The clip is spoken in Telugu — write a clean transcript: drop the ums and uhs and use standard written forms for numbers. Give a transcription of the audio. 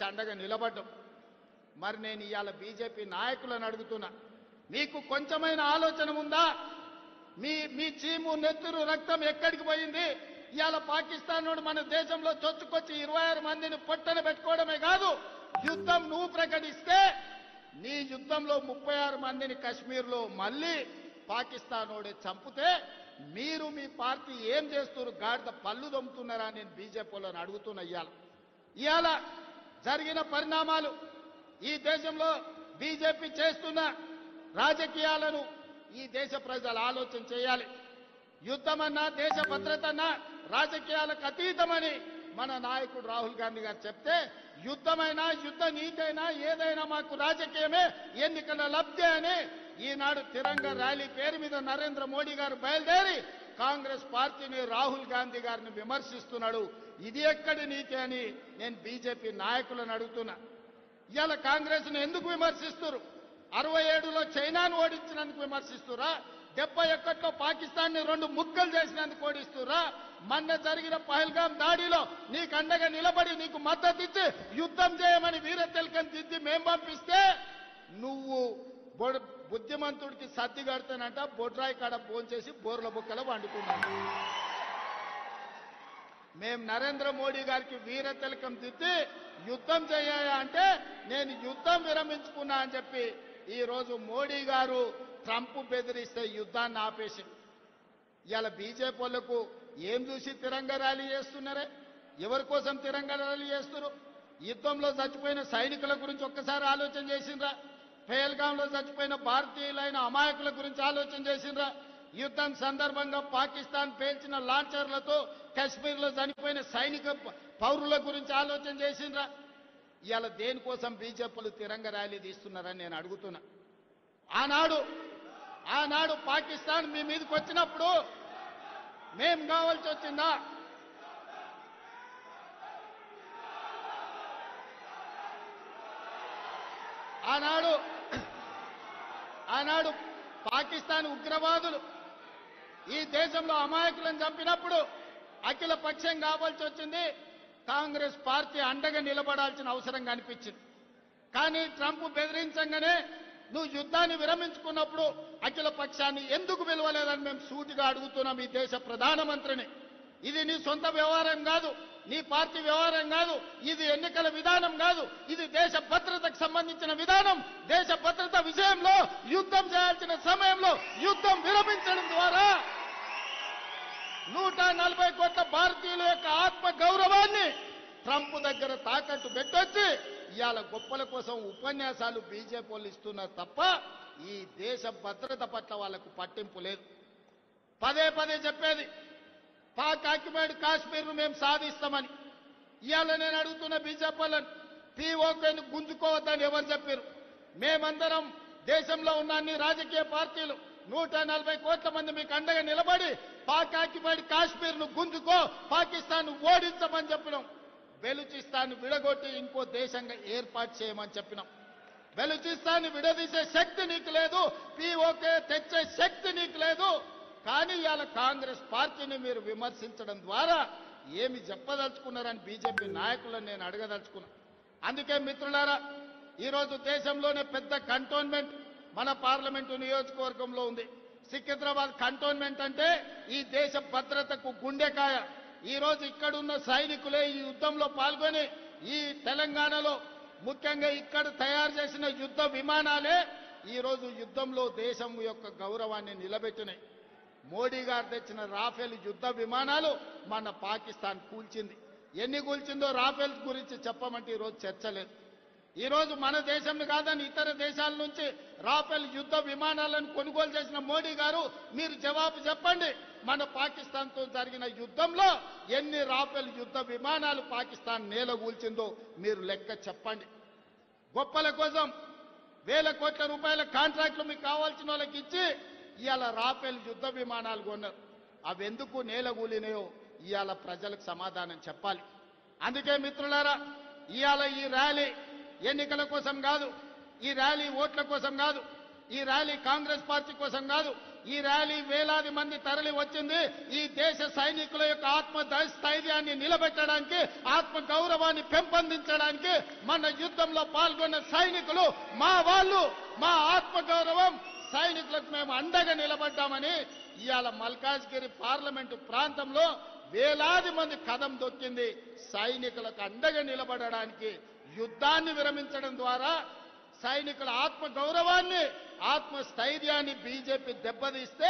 అండగా నిలబడ్డం. మరి నేను ఇవాళ బీజేపీ నాయకులను అడుగుతున్నా, మీకు కొంచెమైన ఆలోచన ఉందా? మీ చీము నెత్తురు రక్తం ఎక్కడికి పోయింది? ఇవాళ పాకిస్తాన్ నుండి మన దేశంలో చొచ్చుకొచ్చి 26 మందిని పొట్టన పెట్టుకోవడమే కాదు, యుద్ధం నువ్వు ప్రకటిస్తే నీ యుద్ధంలో 36 మందిని కశ్మీర్లో మళ్ళీ పాకిస్తాన్ వాడే చంపితే మీరు మీ పార్టీ ఏం చేస్తున్నారు? గాడిద పళ్ళు దొమ్ముతున్నారా? నేను బీజేపీ వాళ్ళని అడుగుతున్నా. ఇవాళ జరిగిన పరిణామాలు, ఈ దేశంలో బీజేపీ చేస్తున్న రాజకీయాలను ఈ దేశ ప్రజలు ఆలోచన చేయాలి. యుద్ధమన్నా దేశ భద్రతన్నా రాజకీయాలకు అతీతమని మన నాయకుడు రాహుల్ గాంధీ గారు చెప్తే, యుద్ధమైనా యుద్ధ నీతైనా ఏదైనా మాకు రాజకీయమే, ఎన్నికల లబ్ధి అని ఈనాడు తిరంగ ర్యాలీ పేరు మీద నరేంద్ర మోడీ గారు బయలుదేరి కాంగ్రెస్ పార్టీని, రాహుల్ గాంధీ గారిని విమర్శిస్తున్నాడు. ఇది ఎక్కడి నీతి అని నేను బీజేపీ నాయకులను అడుగుతున్నా. ఇవాళ కాంగ్రెస్ ను ఎందుకు విమర్శిస్తున్నారు? 67లో చైనాను ఓడించినందుకు విమర్శిస్తురా? 71లో పాకిస్తాన్ ని 2 ముక్కలు చేసినందుకు ఓడిస్తురా? మొన్న జరిగిన పహల్గాం దాడిలో నీకు అండగా నిలబడి నీకు మద్దతు ఇచ్చి యుద్ధం చేయమని వీర తిలకం దిద్ది మేం పంపిస్తే నువ్వు బుద్ధిమంతుడికి సర్ది కడతానంట బొడ్రాయి కాడ ఫోన్ చేసి బోర్ల బుక్కల వండుకున్నాను. మేం నరేంద్ర మోడీ గారికి వీర తిలకం దిద్ది యుద్ధం చేయాలి అంటే నేను యుద్ధం విరమించుకున్నా అని చెప్పి ఈ రోజు మోడీ గారు ట్రంప్ బెదిరిస్తే యుద్ధాన్ని ఆపేసి ఇవాళ బీజేపీ వాళ్లకు ఏం చూసి తిరంగ ర్యాలీ చేస్తున్నారే? ఎవరి కోసం తిరంగ ర్యాలీ చేస్తున్నారు? యుద్ధంలో చచ్చిపోయిన సైనికుల గురించి ఒక్కసారి ఆలోచన చేసిండ్రా? పహల్గాంలో చచ్చిపోయిన భారతీయులైన అమాయకుల గురించి ఆలోచన చేసిండ్రా? యుద్ధం సందర్భంగా పాకిస్తాన్ పేల్చిన లాంచర్లతో కశ్మీర్లో చనిపోయిన సైనిక పౌరుల గురించి ఆలోచన చేసిండ్రా? ఇవాళ దేనికోసం బీజేపీలు తిరంగ ర్యాలీ తీస్తున్నారని నేను అడుగుతున్నా. ఆనాడు పాకిస్తాన్ మీ మీదకి వచ్చినప్పుడు మేం కావాల్సి వచ్చిందా? ఆనాడు పాకిస్తాన్ ఉగ్రవాదులు ఈ దేశంలో అమాయకులను చంపినప్పుడు అఖిల పక్షం కావాల్సి వచ్చింది. కాంగ్రెస్ పార్టీ అండగా నిలబడాల్సిన అవసరం కనిపించింది. కానీ ట్రంప్ బెదిరించగానే నువ్వు యుద్ధాన్ని విరమించుకున్నప్పుడు అఖిల పక్షాన్ని ఎందుకు పిలవలేదని మేము సూటిగా అడుగుతున్నాం ఈ దేశ ప్రధానమంత్రిని. ఇది నీ సొంత వ్యవహారం కాదు, నీ పార్టీ వ్యవహారం కాదు, ఇది ఎన్నికల విధానం కాదు, ఇది దేశ భద్రతకు సంబంధించిన విధానం. దేశ భద్రత విషయంలో యుద్ధం చేయాల్సిన సమయంలో యుద్ధం విరమించడం ద్వారా 140 కోట్ల భారతీయుల యొక్క ఆత్మ గౌరవాన్ని ట్రంప్ దగ్గర తాకట్టు పెట్టొచ్చి ఇవాళ గొప్పల కోసం ఉపన్యాసాలు బీజేపీ వాళ్ళు ఇస్తున్నారు తప్ప ఈ దేశ భద్రత పట్ల వాళ్లకు పట్టింపు లేదు. పదే పదే చెప్పేది పాక్ ఆక్యుపైడ్ కాశ్మీర్ను మేము సాధిస్తామని. ఇవాళ నేను అడుగుతున్న బీజేపీ వాళ్ళని, పీఓకేను గుంజుకోవద్దని ఎవరు చెప్పారు? మేమందరం దేశంలో ఉన్న అన్ని రాజకీయ పార్టీలు 140 కోట్ల మంది మీకు అండగా నిలబడి పాక్ ఆక్యుపైడ్ కాశ్మీర్ను గుంజుకో, పాకిస్తాన్ ఓడించమని చెప్పినాం. బెలూచిస్తాన్ విడగొట్టి ఇంకో దేశంగా ఏర్పాటు చేయమని చెప్పినాం. బెలూచిస్తాన్ విడదీసే శక్తి నీకు లేదు, పీఓకే తెచ్చే శక్తి నీకు లేదు. కానీ ఇవాళ కాంగ్రెస్ పార్టీని మీరు విమర్శించడం ద్వారా ఏమి చెప్పదలుచుకున్నారని బీజేపీ నాయకులను నేను అడగదలుచుకున్నా. అందుకే మిత్రులారా, ఈరోజు దేశంలోనే పెద్ద కంటోన్మెంట్ మన పార్లమెంటు నియోజకవర్గంలో ఉంది. సికింద్రాబాద్ కంటోన్మెంట్ అంటే ఈ దేశ భద్రతకు గుండెకాయ. ఈ రోజు ఇక్కడున్న సైనికులే ఈ యుద్ధంలో పాల్గొని ఈ తెలంగాణలో ముఖ్యంగా ఇక్కడ తయారు చేసిన యుద్ధ విమానాలే ఈ రోజు యుద్ధంలో దేశం యొక్క గౌరవాన్ని నిలబెట్టినాయి. మోడీ గారు తెచ్చిన రాఫెల్ యుద్ధ విమానాలు మన పాకిస్తాన్ కూల్చింది. ఎన్ని కూల్చిందో రాఫెల్ గురించి చెప్పమంటే ఈరోజు చర్చ లేదు. ఈరోజు మన దేశం కాదని ఇతర దేశాల నుంచి రాఫెల్ యుద్ధ విమానాలను కొనుగోలు చేసిన మోడీ గారు మీరు జవాబు చెప్పండి. మన పాకిస్తాన్తో జరిగిన యుద్ధంలో ఎన్ని రాఫెల్ యుద్ధ విమానాలు పాకిస్తాన్ నేలగూల్చిందో మీరు లెక్క చెప్పండి. గొప్పల కోసం వేల కోట్ల రూపాయల కాంట్రాక్టులు మీకు కావాల్సిన వాళ్ళకి ఇచ్చి ఇవాళ రాఫెల్ యుద్ధ విమానాలు కొన్నారు. అవెందుకు నేలగూలినాయో ఇవాళ ప్రజలకు సమాధానం చెప్పాలి. అందుకే మిత్రులారా, ఇవాళ ఈ ర్యాలీ ఎన్నికల కోసం కాదు, ఈ ర్యాలీ ఓట్ల కోసం కాదు, ఈ ర్యాలీ కాంగ్రెస్ పార్టీ కోసం కాదు, ఈ ర్యాలీ వేలాది మంది తరలి వచ్చింది ఈ దేశ సైనికుల యొక్క ఆత్మ స్థైర్యాన్ని నిలబెట్టడానికి, ఆత్మ గౌరవాన్ని పెంపొందించడానికి. మన యుద్ధంలో పాల్గొన్న సైనికులు మా వాళ్ళు, మా ఆత్మ గౌరవం సైనికులకు మేము అండగా నిలబడ్డామని ఇవాళ మల్కాజ్గిరి పార్లమెంటు ప్రాంతంలో వేలాది మంది కదం దొక్కింది. సైనికులకు అండగా నిలబడడానికి, యుద్ధాన్ని విరమించడం ద్వారా సైనికుల ఆత్మ గౌరవాన్ని, ఆత్మ స్థైర్యాన్ని బీజేపీ దెబ్బతీస్తే